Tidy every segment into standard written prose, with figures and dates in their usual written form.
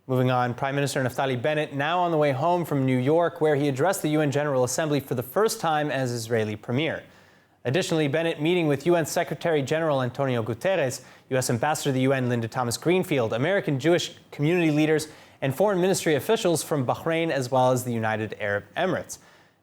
Moving on, Prime Minister Naftali Bennett now on the way home from New York, where he addressed the UN General Assembly for the first time as Israeli premier. Additionally, Bennett meeting with UN Secretary General Antonio Guterres, U.S. Ambassador to the UN Linda Thomas-Greenfield, American Jewish community leaders, and foreign ministry officials from Bahrain as well as the United Arab Emirates.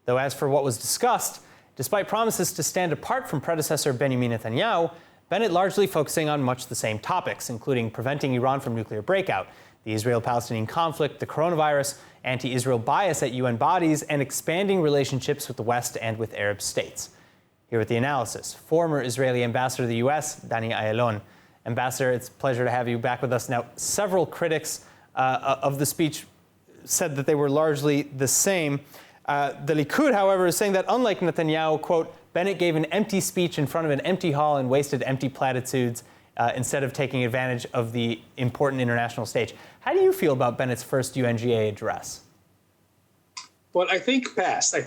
Though as for what was discussed, despite promises to stand apart from predecessor Benjamin Netanyahu, Bennett largely focusing on much the same topics, including preventing Iran from nuclear breakout, the Israel-Palestinian conflict, the coronavirus, anti-Israel bias at UN bodies, and expanding relationships with the West and with Arab states. Here with the analysis, former Israeli ambassador to the U.S., Dani Ayalon. Ambassador, it's a pleasure to have you back with us. Now, several critics of the speech said that they were largely the same. The Likud, however, is saying that unlike Netanyahu, quote, Bennett gave an empty speech in front of an empty hall and wasted empty platitudes instead of taking advantage of the important international stage. How do you feel about Bennett's first U.N.G.A. address? Well, I think he passed. I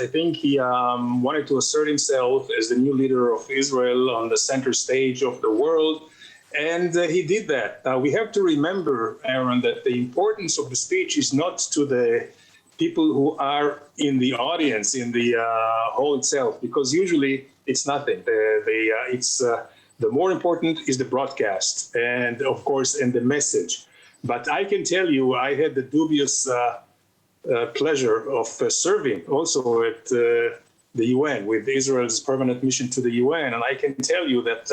think he wanted to assert himself as the new leader of Israel on the center stage of the world, and he did that. Now, we have to remember, Aaron, that the importance of the speech is not to the people who are in the audience, in the hall itself, because usually it's nothing. The more important is the broadcast and, of course, and the message. But I can tell you, I had the dubious pleasure of serving also at the UN with Israel's permanent mission to the UN, and I can tell you that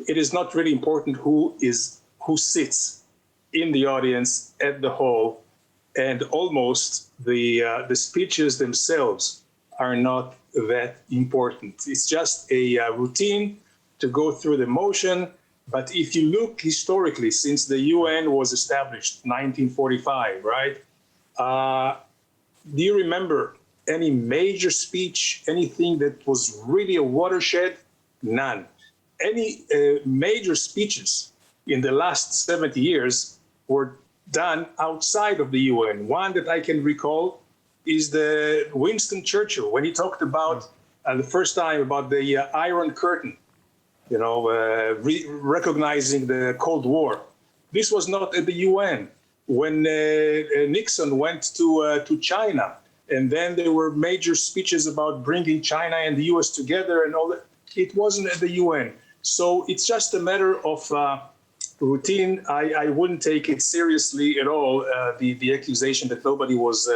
it is not really important who sits in the audience at the hall, and almost the speeches themselves are not that important. It's just a routine to go through the motion. But if you look historically, since the UN was established, 1945, right? Do you remember any major speech, anything that was really a watershed? None. Any major speeches in the last 70 years were done outside of the UN. One that I can recall is the Winston Churchill, when he talked about the first time about the Iron Curtain, recognizing the Cold War. This was not at the UN. When Nixon went to China, and then there were major speeches about bringing China and the U.S. together and all that, it wasn't at the UN. So it's just a matter of routine. I wouldn't take it seriously at all, the accusation that nobody was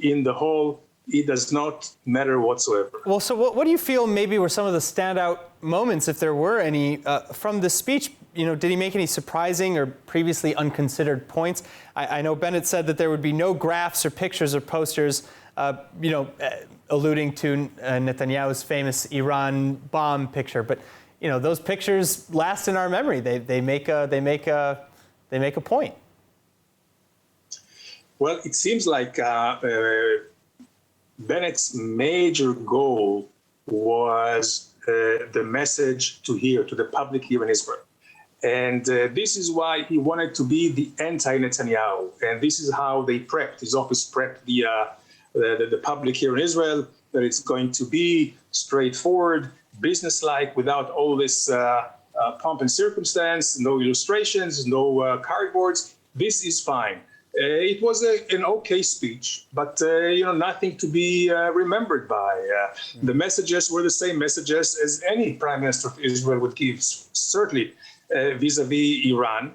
in the hall. It does not matter whatsoever. Well, so what do you feel maybe were some of the standout moments, if there were any, from the speech? Did he make any surprising or previously unconsidered points? I know Bennett said that there would be no graphs or pictures or posters, alluding to Netanyahu's famous Iran bomb picture. But those pictures last in our memory. They make a point. Well, it seems like Bennett's major goal was the message to the public here in Israel. And this is why he wanted to be the anti-Netanyahu. And this is how his office prepped the public here in Israel, that it's going to be straightforward, businesslike, without all this pomp and circumstance, no illustrations, no cardboards. This is fine. It was an okay speech, but nothing to be remembered by. The messages were the same messages as any prime minister of Israel would give, certainly vis-a-vis Iran.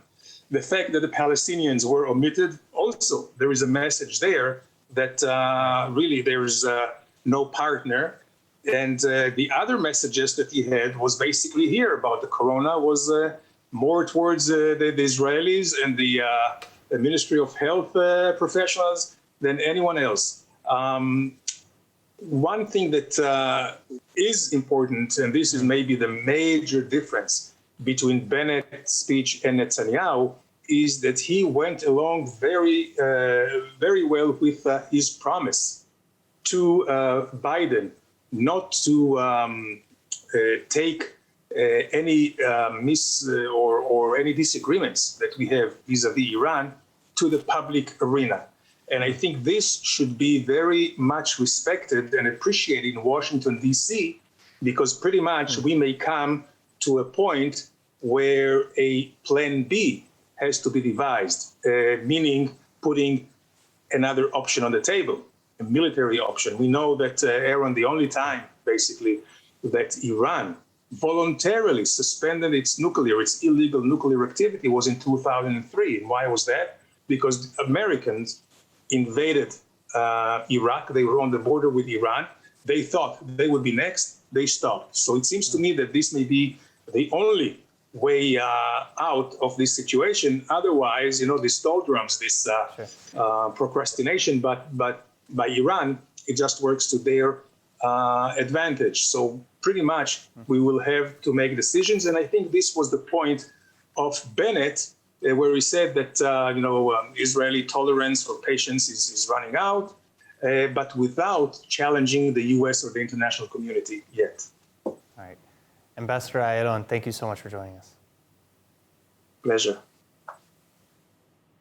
The fact that the Palestinians were omitted, also there is a message there that really there is no partner. And the other messages that he had was basically here about the corona was more towards the Israelis and the Ministry of Health professionals than anyone else. One thing that is important, and this is maybe the major difference between Bennett's speech and Netanyahu, is that he went along very well with his promise to Biden not to take any or any disagreements that we have vis-a-vis Iran to the public arena. And I think this should be very much respected and appreciated in Washington, D.C., because pretty much we may come to a point where a plan B has to be devised, meaning putting another option on the table, a military option. We know that, Aaron, the only time, basically, that Iran voluntarily suspended its illegal nuclear activity was in 2003. And why was that? Because Americans invaded Iraq. They were on the border with Iran. They thought they would be next. They stopped. So it seems to me that this may be the only way out of this situation. Otherwise, this doldrums, this procrastination, but by Iran, it just works to their advantage. So pretty much we will have to make decisions. And I think this was the point of Bennett, where he said that, Israeli tolerance or patience is running out, but without challenging the U.S. or the international community yet. All right. Ambassador Ayalon, thank you so much for joining us. Pleasure.